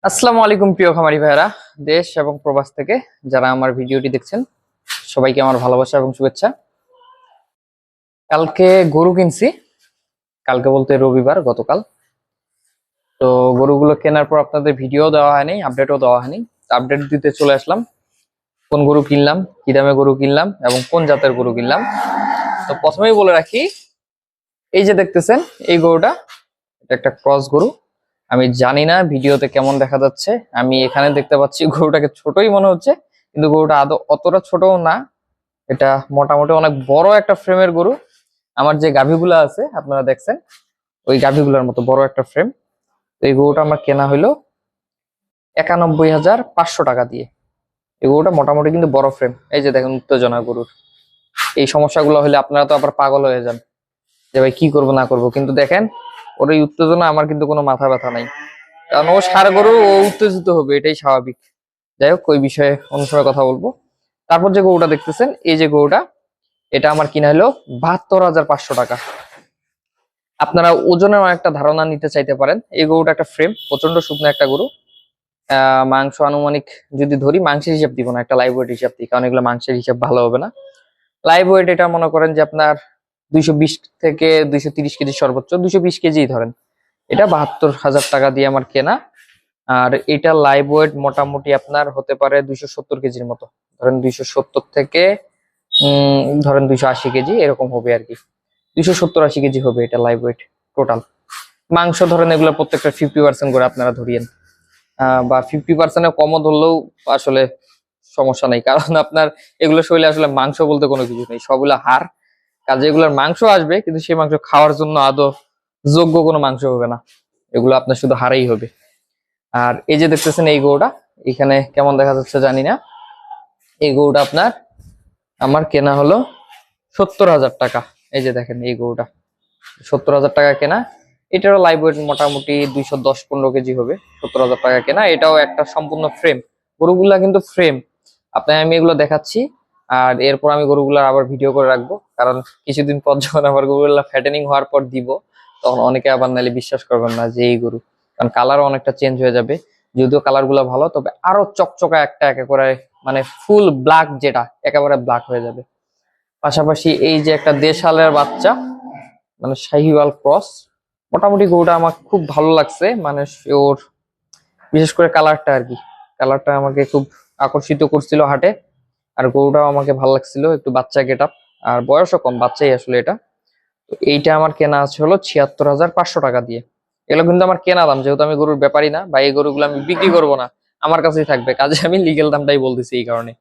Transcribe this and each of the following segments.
আসসালামু আলাইকুম প্রিয় খামারি ভাইরা, দেশ এবং প্রবাস থেকে যারা আমার ভিডিওটি দেখছেন সবাইকে আমার ভালোবাসা এবং শুভেচ্ছা। কালকে গরু কিনছি, কালকে বলতে রবিবার, গতকাল। তো গরুগুলো কেনার পর আপনাদের ভিডিও দেওয়া হয়নি, আপডেটও দেওয়া হয়নি। আপডেট দিতে চলে আসলাম, কোন গরু কিনলাম, কি দামে গরু কিনলাম এবং কোন জাতের গরু কিনলাম। তো প্রথমেই বলে রাখি, এই যে দেখতেছেন এই গরুটা, এটা একটা ক্রস গরু। আমি জানি না ভিডিওতে কেমন দেখা যাচ্ছে, আমি এখানে দেখতে পাচ্ছি গরুটাকে ছোটই মনে হচ্ছে, কিন্তু গরুটা আদৌ অতটা ছোটও না। এটা মোটামুটি অনেক বড় একটা ফ্রেমের গরু। আমার যে গাভীগুলা আছে আপনারা দেখছেন, ওই গাভীগুলার মতো বড় একটা ফ্রেম। তো এই গরুটা আমার কেনা হইলো 91,500 টাকা দিয়ে। এই গরুটা মোটামুটি কিন্তু বড় ফ্রেম। এই যে দেখেন উত্তেজনা গরুর, এই সমস্যাগুলো হলে আপনারা তো আবার পাগল হয়ে যান যে ভাই কি করব না করব, কিন্তু দেখেন ওর এই উত্তেজনা আমার কিন্তু কোনো মাথা ব্যথা নাই, কারণ ও ষাঁড় গরু, ও উত্তেজিত হবে, এটাই স্বাভাবিক। যাই হোক, ওই বিষয়ে অন্য সময় কথা বলবো। তারপর যে গরুটা দেখতেছেন, এই যে গরুটা, এটা আমার কিনা হলো 72,500 টাকা। আপনারা ওজনের একটা ধারণা নিতে চাইতে পারেন। এই গরুটা একটা ফ্রেম, প্রচন্ড শুকনো একটা গরু। মাংস আনুমানিক যদি ধরি, মাংসের হিসাব দিব না, একটা লাইভ ওয়েট হিসাব দিই, কারণ এগুলো মাংসের হিসাব ভালো হবে না। লাইভ ওয়েট এটা মনে করেন যে আপনার 220 থেকে 230 কেজি, সর্বোচ্চ 220 কেজি ধরেন। এটা 72,000 টাকা দিয়ে আমার কেনা। আর এটা লাইভ ওয়েট মোটামুটি আপনার হতে পারে 270 কেজির মতো, ধরেন 270 থেকে ধরেন 280 কেজি এরকম হবে আর কি। 270-80 কেজি হবে এটা লাইভ ওয়েট টোটাল। মাংস ধরেন এগুলো প্রত্যেকটা 50% করে আপনারা ধরিয়েন, বা 50%-এর কমও ধরলেও আসলে সমস্যা নেই, কারণ আপনার এগুলো শরীরে আসলে মাংস বলতে কোনো কিছু নেই, সবগুলো হাড়। কাজে এগুলোর মাংস আসবে, কিন্তু সেই মাংস খাওয়ার জন্য আদৌ যোগ্য কোনো মাংস হবে না, এগুলো আপনার শুধু হাড়েই হবে। আর এই যে দেখতেছেন এই গরুটা, এখানে কেমন দেখা যাচ্ছে জানি না, এই গরুটা আপনার আমার কেনা হলো 70,000 টাকা। এই যে দেখেন এই গরুটা 70,000 টাকা কেনা। এটারও লাইভ ওয়েট মোটামুটি 210-15 কেজি হবে। 70,000 টাকা কেনা, এটাও একটা সম্পূর্ণ ফ্রেম। গরুগুলা কিন্তু ফ্রেম, আপনার আমি এগুলো দেখাচ্ছি। আর এরপর আমি গরুগুলার আবার ভিডিও করে রাখবো, কারণ কিছুদিন পর যখন আবার গরুগুলা ফ্যাটেনিং হওয়ার পর দিব, তখন অনেকে আবার নালে বিশ্বাস করবেন না যে এই গরু, কারণ কালারও অনেকটা চেঞ্জ হয়ে যাবে। যদিও কালার গুলা ভালো, তবে আরো চকচকা একটা একে করে, মানে ফুল ব্ল্যাক, যেটা একেবারে ব্ল্যাক হয়ে যাবে। পাশাপাশি এই যে একটা দেশালের বাচ্চা, মানে শাহিওয়াল ক্রস, মোটামুটি গরুটা আমার খুব ভালো লাগছে, মানে ওর বিশেষ করে কালারটা আর কি, কালারটা আমাকে খুব আকর্ষিত করছিল হাটে। আর গরুটাও আমাকে ভালো লাগছিল, একটু বাচ্চা গেট আপ, আর বয়সও কম, বাচ্চাই আসলে এটা। তো এইটা আমার কেনা আছে হলো 76,500 টাকা দিয়ে। এগুলো কিন্তু আমার কেনা দাম, যেহেতু আমি গরুর ব্যাপারই না, বা এই গরুগুলো আমি বিক্রি করবো না, আমার কাছেই থাকবে, কাজে আমি লিগেল দামটাই বলতেছি এই কারণে।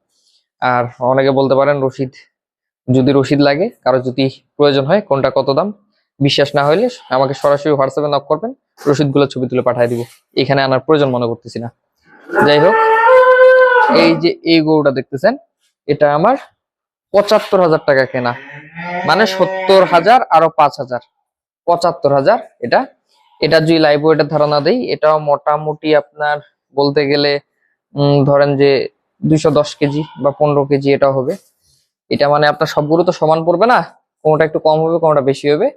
আর অনেকে বলতে পারেন রসিদ, যদি রসিদ লাগে, কারো যদি প্রয়োজন হয় কোনটা কত দাম, বিশ্বাস না হইলে আমাকে সরাসরি হোয়াটসঅ্যাপে নক করবেন, রসিদগুলো ছবি তুলে পাঠিয়ে দিব, এখানে আনার প্রয়োজন মনে করতেছি না। যাই হোক, এই যে এই গরুটা দেখতেছেন, এটা আমার 75,000 টাকা কেনা, মানে 70,000 আরো 5,000, 75,000 এটা। এটা যদি লাইভ ওয়েটের ধারণা দেই, এটাও মোটামুটি আপনার বলতে গেলে ধরেন যে 210 কেজি বা 15 কেজি এটা হবে। এটা মানে আপনার সবগুলো তো সমান পড়বে না, কোনটা একটু কম হবে, কোনটা বেশি হবে।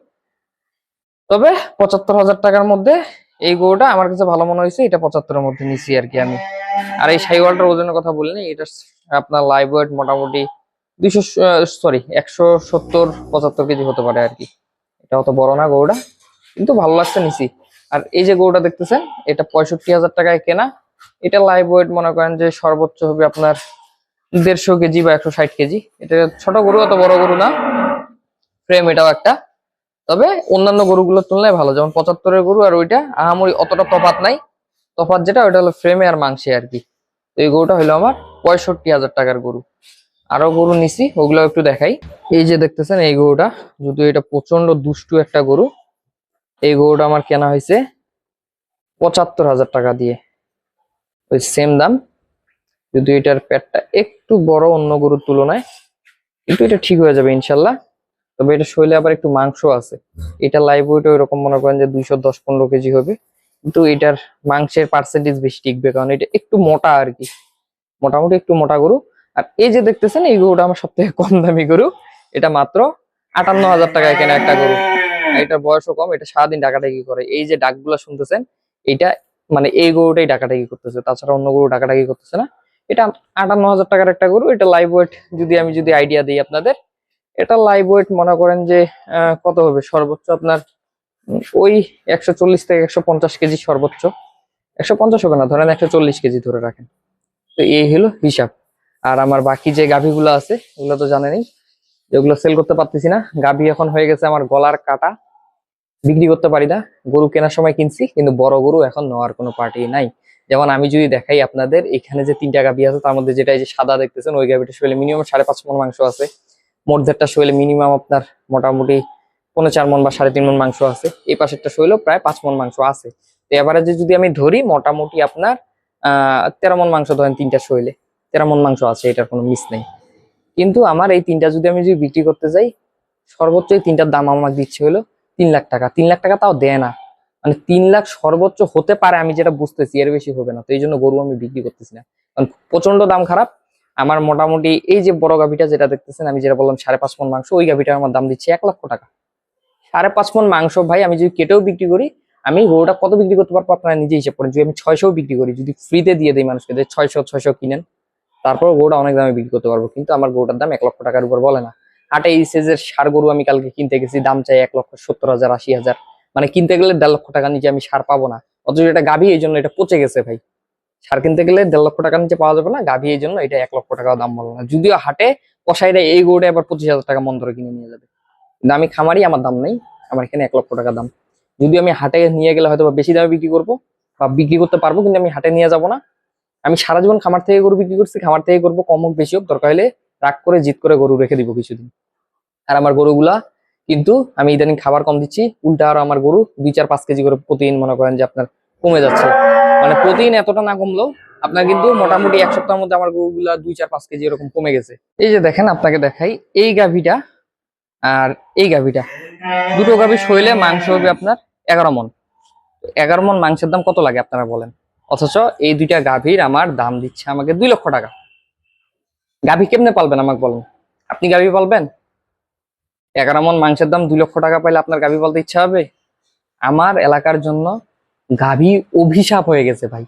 তবে 75,000 টাকার মধ্যে এই গরুটা আমার কাছে ভালো মনে হয়েছে, এটা 75-এর মধ্যে নিছি আর কি আমি। আর এই শাহিওয়ালটার ওজনের কথা বলিনি, এটা আপনার লাইভ ওয়েট মোটামুটি 170-75 কেজি হতে পারে আর কি। এটা অত বড় না গরুটা, কিন্তু ভালো লাগছে, নিছি। আর এই যে গরুটা দেখতেছেন, এটা 65,000 টাকায় কেনা। এটা লাইভ ওয়েট মনে করেন যে সর্বোচ্চ হবে আপনার 150 কেজি বা 160 কেজি। এটা ছোট গরু, অত বড় গরু না, ফ্রেম এটাও একটা। তবে অন্যান্য গরুগুলোর তুলনায় ভালো, যেমন 75-এর গরু আর ওইটা আহামরি অতটা তফাৎ নাই। তফাৎ যেটা, ওইটা হলো ফ্রেমে আর মাংসে আর কি। তো এই গরুটা হলো আমার 65,000 টাকার গরু। আরো গরু নিছি, ওগুলো একটু দেখাই। এই যে দেখতেছেন এই গরুটা, যদিও এটা প্রচন্ড দুষ্টু একটা গরু, এই গরুটা আমার কেনা হয়েছে 75,000 টাকা দিয়ে, ওই সেম দাম। যদিও এটার পেটটা একটু বড় অন্য গরুর তুলনায়, কিন্তু এটা ঠিক হয়ে যাবে ইনশাল্লাহ। তবে এটা শরীরে আবার একটু মাংস আছে। এটা লাইভ ওয়েট ওইরকম মনে করেন যে 210-15 কেজি হবে, কিন্তু এটার মাংসের পার্সেন্টেজ বেশি টিকবে, কারণ এটা একটু মোটা আর কি, মোটামুটি একটু মোটা গরু। আর এই যে দেখতেছেন এই গরুটা আমার সব থেকে কম দামি গরু, এটা মাত্র 58,000 টাকায় কেনা একটা গরু। আর এটার বয়সও কম, এটা সারাদিন ডাকাডাকি করে। এই যে ডাকগুলা শুনতেছেন, এটা মানে এই গরুটাই ডাকাডাকি করতেছে, তাছাড়া অন্য গরু ডাকাডাকি করতেছে না। এটা 58,000 টাকার একটা গরু। এটা লাইভ ওয়েট যদি আইডিয়া দিই আপনাদের, এটা লাইভ ওয়েট মনে করেন যে কত হবে সর্বোচ্চ আপনার ওই 140 থেকে 150 কেজি সর্বোচ্চ। 150 হবে না, ধরেন 140 কেজি ধরে রাখেন। তো এই হলো হিসাব। আর আমার বাকি যে গাভীগুলো আছে ওগুলো তো জানেনই, যেগুলো সেল করতে পারতেছি না। গাভী এখন হয়ে গেছে আমার গলার কাটা, বিক্রি করতে পারি না। গরু কেনার সময় কিনছি, কিন্তু বড় গরু এখন নেওয়ার কোনো পার্টি নাই। যেমন আমি যদি দেখাই আপনাদের, এখানে যে 3টা গাভী আছে তার মধ্যে যেটা এই যে সাদা দেখতেছেন, ওই গাভীটা শরীরে মিনিমাম 5.5 মণ মাংস আছে। মধ্যেরটা শরীরে মিনিমাম আপনার মোটামুটি 4.5 মণ বা 3.5 মণ মাংস আছে। এই পাশেরটা শরীরে প্রায় 5 মণ মাংস আছে। তো এভারেজে যদি আমি ধরি মোটামুটি আপনার 13 মণ মাংস ধরেন, 3টা শরীরে 13 মণ মাংস আছে, এটার কোনো মিস নেই। কিন্তু আমার এই 3টা যদি বিক্রি করতে যাই, সর্বোচ্চ এই 3টার দাম আমাকে দিচ্ছে হলো 3 লাখ টাকা। 3 লাখ টাকা তাও দেয় না, মানে 3 লাখ সর্বোচ্চ হতে পারে, আমি যেটা বুঝতেছি এর বেশি হবে না। তো এই জন্য গরু আমি বিক্রি করতেছি না, কারণ প্রচন্ড দাম খারাপ। আমার মোটামুটি এই যে বড় গাভীটা যেটা দেখতেছেন, আমি যেটা বললাম 5.5 মণ মাংস, ওই গাভীটা আমার দাম দিচ্ছে 1 লক্ষ টাকা। 5.5 মণ মাংস ভাই, আমি যদি কেটেও বিক্রি করি, আমি গরুটা কত বিক্রি করতে পারবো আপনারা নিজে হিসাব করেন। যদি আমি 600 বিক্রি করি, যদি ফ্রিতে দিয়ে দিই মানুষকে, যে 600 কিনেন, তারপর গরুটা অনেক দামে বিক্রি করতে পারবো। কিন্তু আমার গরুটার দাম 1 লক্ষ টাকার উপর বলে না। হাটে এই সাইজের ষাঁড় গরু আমি কালকে কিনতে গেছি, দাম চাই 1,70,000 80,000, মানে কিনতে গেলে 1.5 লক্ষ টাকা নিচে আমি ষাঁড় পাবো না। অথচ এটা গাভী, এই জন্য এটা পচে গেছে ভাই। ষাঁড় কিনতে গেলে 1.5 লক্ষ টাকার নিচে পাওয়া যাবে না, গাভী এই জন্য এটা 1 লক্ষ টাকা দাম বলে না। যদিও হাটে কসাইরা এই গরুটা আবার 25,000 টাকা মন ধরে কিনে নিয়ে যাবে, কিন্তু আমি খামারি, আমার দাম নেই, আমার এখানে 1 লক্ষ টাকা দাম। যদি আমি হাটে নিয়ে গেলে হয়তো বেশি দামে বিক্রি করবো বা বিক্রি করতে পারবো, কিন্তু আমি হাটে নিয়ে যাবো না। আমি সারা জীবন খামার থেকে গরু বিক্রি করছি, খামার থেকে করবো, কম হোক বেশি হোক, দরকার হলে রাগ করে জিদ করে গরু রেখে দিব কিছুদিন। আর আমার গরুগুলা কিন্তু আমি ইদানিং খাবার কম দিচ্ছি, উল্টা আরো আমার গরু 2-4-5 কেজি করে প্রতিদিন মনে করেন যে আপনার কমে যাচ্ছে। মানে প্রতিদিন এতটা না কমলেও আপনার কিন্তু মোটামুটি 1 সপ্তাহের মধ্যে আমার গরুগুলা 2-4-5 কেজি এরকম কমে গেছে। এই যে দেখেন, আপনাকে দেখাই এই গাভীটা আর এই গাভীটা, দুটো গাভী শৈলে মাংস হবে আপনার 11 মণ। 11 মণ মাংসের দাম কত লাগে আপনারা বলেন? অথচ এই 2টা গাভীর আমার দাম দিচ্ছে আমাকে 2 লক্ষ টাকা। গাভী কেমনে পালবেন আমাকে বলেন? আপনি গাভী পালবেন? 11 মণ মাংসের দাম 2 লক্ষ টাকা পাইলে আপনার গাভী পালতে ইচ্ছা হবে? আমার এলাকার জন্য গাভী অভিশাপ হয়ে গেছে ভাই।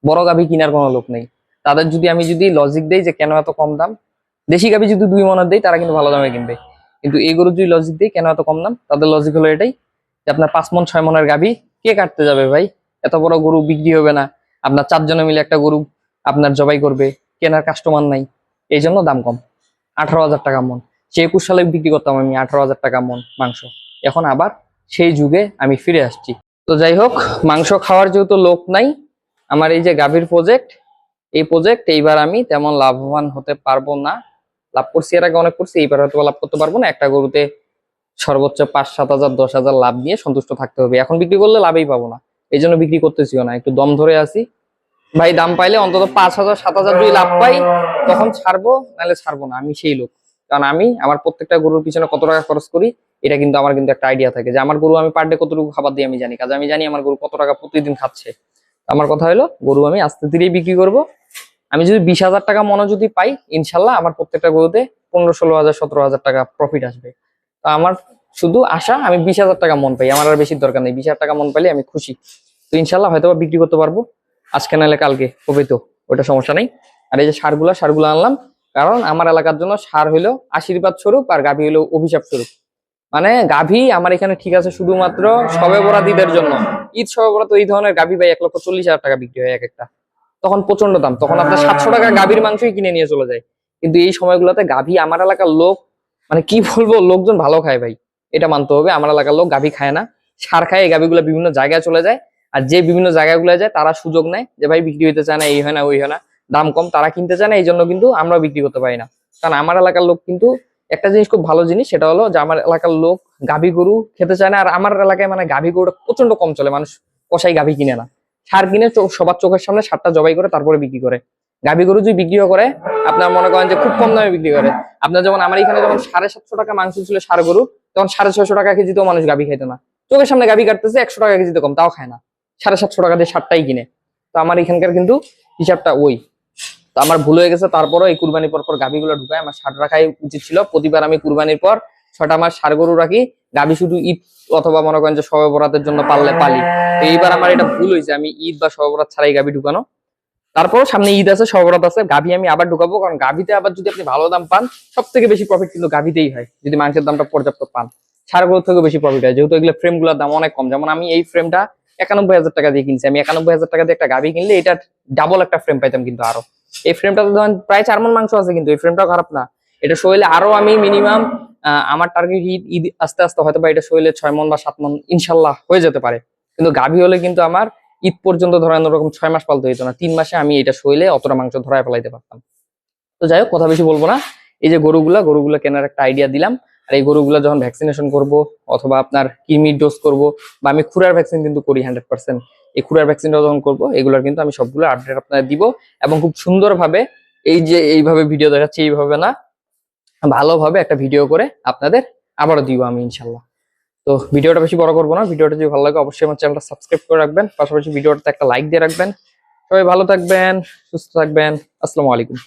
বড় গাভী কেনার কোনো লোক নেই। তাদের আমি যদি লজিক দেই যে কেন এত কম দাম, দেশি গাভী যদি 2 মণের দেই তারা কিন্তু ভালো দামে কিনবে। কিন্তু এই গরু যদি লজিক দেই কেন এত কম দাম, তাদের লজিক হলো এটাই যে আপনার 5 মণ 6 মণের গাভী কে কাটতে যাবে ভাই? এত বড় গরু বিক্রি হবে না। আপনার 4 জনে মিলে একটা গরু আপনার জবাই করবে, কেনার কাস্টমার নাই, এই জন্য দাম কম। 18,000 টাকা মণ, সে 21 সালে বিক্রি করতাম আমি 18,000 টাকা মণ মাংস। এখন আবার সেই যুগে আমি ফিরে আসছি। তো যাই হোক, মাংস খাওয়ার যেহেতু লোক নাই, আমার এই যে গাভীর প্রজেক্ট, এই প্রজেক্ট এইবার আমি তেমন লাভবান হতে পারবো না। লাভ করছি এর আগে অনেক করছি, এইবার হয়তো লাভ করতে পারবো না। একটা গরুতে সর্বোচ্চ 5-7 হাজার 10 হাজার লাভ নিয়ে সন্তুষ্ট থাকতে হবে। এখন বিক্রি করলে লাভই পাবো না, এই জন্য বিক্রি করতেছিও না, একটু দম ধরে আছি ভাই। দাম পাইলে অন্তত 5,000-7,000 যদি লাভ পাই তখন ছাড়বো, নাহলে ছাড়বো না। আমি সেই লোক, কারণ আমি আমার প্রত্যেকটা গরুর পিছনে কত টাকা খরচ করি এটা কিন্তু আমার কিন্তু একটা আইডিয়া থাকে, যে আমার গরু আমি পার ডে কতটুকু খাবার দিই আমি জানি। কাজে আমি জানি আমার গরু কত টাকা প্রতিদিন খাচ্ছে। আমার কথা হলো গরু আমি আস্তে ধীরেই বিক্রি করব। আমি যদি 20,000 টাকা মনে যদি পাই, ইনশাল্লাহ আমার প্রত্যেকটা গরুতে 15-16 হাজার 17 হাজার টাকা প্রফিট আসবে। তো আমার শুধু আশা আমি 20,000 টাকা মন পাই, আমার আর বেশি দরকার নেই। 20,000 টাকা মন পাইলে আমি খুশি। তো ইনশাল্লাহ হয়তো বিক্রি করতে পারবো, আজকে নাহলে কালকে হবে, তো ওটা সমস্যা নেই। আর এই যে সারগুলো আনলাম, কারণ আমার এলাকার জন্য সার হইলো আশীর্বাদ স্বরূপ আর গাভী হইলো অভিশাপ স্বরূপ। মানে গাভী আমার এখানে ঠিক আছে শুধুমাত্র শবে বরাত ঈদের জন্য। ঈদ শবে বরাত এই ধরনের গাভী ভাই 1,40,000 টাকা বিক্রি হয় এক একটা, তখন প্রচন্ড দাম, তখন আপনার 700 টাকা গাভীর মাংসই কিনে নিয়ে চলে যায়। কিন্তু এই সময়গুলোতে গাভী আমার এলাকার লোক, মানে কি বলবো, লোকজন ভালো খায় ভাই, এটা মানতে হবে। আমার এলাকার লোক গাভী খায় না, সার খায়। এই গাভীগুলো বিভিন্ন জায়গায় চলে যায়, আর যে বিভিন্ন জায়গাগুলো যায় তারা সুযোগ নেয় যে ভাই বিক্রি হইতে চায় না, এই হয় না ওই হয় না, দাম কম, তারা কিনতে চায় না। এই জন্য কিন্তু আমরা বিক্রি করতে পারি না। কারণ আমার এলাকার লোক কিন্তু একটা জিনিস খুব ভালো জিনিস, সেটা হলো যে আমার এলাকার লোক গাভী গরু খেতে চায় না। আর আমার এলাকায় মানে গাভী গরুটা প্রচন্ড কম চলে, মানুষ কষাই গাভী কিনে না, সার কিনে সবার চোখের সামনে সারটা জবাই করে তারপরে বিক্রি করে। গাভী গরু যদি বিক্রিও করে, আপনার মনে করেন যে খুব কম দামে বিক্রি করে। আপনার যেমন আমার এখানে যখন 750 টাকা মাংস ছিল ষাঁড় গরু, তখন 650 টাকা কেজিতেও মানুষ গাভী খাইতো না। চোখের সামনে গাভী কাটতেছে 100 টাকা কেজিতে কম, তাও খায় না, 750 টাকা দিয়ে সারটাই কিনে। তো আমার এখানকার কিন্তু হিসাবটা ওই। তো আমার ভুল হয়ে গেছে, তারপরও এই কুরবানির পর গাভীগুলো ঢুকায় আমার ষাঁড় রাখাই উচিত ছিল। প্রতিবার আমি কুরবানির পর 6টা মাস ষাঁড় গরু রাখি, গাভী শুধু ঈদ অথবা মনে করেন যে শবে বরাতের জন্য পাললে পালি। তো এইবার আমার এটা ভুল হয়েছে, আমি ঈদ বা শবে বরাত ছাড়াই গাভী ঢুকানো। তারপর সামনে ঈদ আছে, শবে বরাত আছে, গাভী আমি আবার ঢুকাবো, কারণ গাভীতে আবার যদি আপনি ভালো দাম পান, সব থেকে বেশি প্রফিট কিন্তু গাভীতেই হয় যদি মাংসের দামটা পর্যাপ্ত পান। ষাঁড়গুলোর থেকে বেশি প্রফিট হয়, যেহেতু এগুলো ফ্রেম গুলোর দাম অনেক কম। যেমন আমি এই ফ্রেমটা 91,000 টাকা দিয়ে কিনছি, আমি 91,000 টাকা দিয়ে একটা গাভী কিনলে এটার ডাবল একটা ফ্রেম পাইতাম কিন্তু আরো। এই ফ্রেমটা ধরেন প্রায় 4 মণ মাংস আছে, কিন্তু এই ফ্রেমটাও খারাপ না। এটা শৈলে আরো আমি মিনিমাম আমার টার্গেট ঈদ ঈদ আস্তে আস্তে হয়তো বা এটা শৈলে 6 মণ বা 7 মণ ইনশাল্লাহ হয়ে যেতে পারে। কিন্তু গাভী হলে কিন্তু আমার ঈদ পর্যন্ত ধরেন ওরকম 6 মাস পালতে হইতো না, 3 মাসে আমি এটা শৈলে অতটা মাংস ধরায় ফেলাইতে পারতাম। তো যাই হোক, কথা বেশি বলবো না। এই যে গরুগুলা কেনার একটা আইডিয়া দিলাম। আর এই গরুগুলা যখন ভ্যাকসিনেশন করব অথবা আপনার কৃমির ডোজ করব, বা আমি খুরার ভ্যাকসিন কিন্তু করি 100%, এই খুরার ভ্যাকসিনটা যখন করবো এগুলোর কিন্তু আমি সবগুলো আপডেট আপনাদের দিব, এবং খুব সুন্দরভাবে এই যে এইভাবে ভিডিও দেখাচ্ছি এইভাবে না, ভালোভাবে একটা ভিডিও করে আপনাদের আবারও দিব আমি ইনশাল্লাহ। তো ভিডিওটা বেশি বড় করবো না, ভিডিওটা যদি ভালো লাগে অবশ্যই আমার চ্যানেলটা সাবস্ক্রাইব করে রাখবেন, পাশাপাশি ভিডিওটাতে একটা লাইক দিয়ে রাখবেন। সবাই ভালো থাকবেন, সুস্থ থাকবেন। আসসালামু আলাইকুম।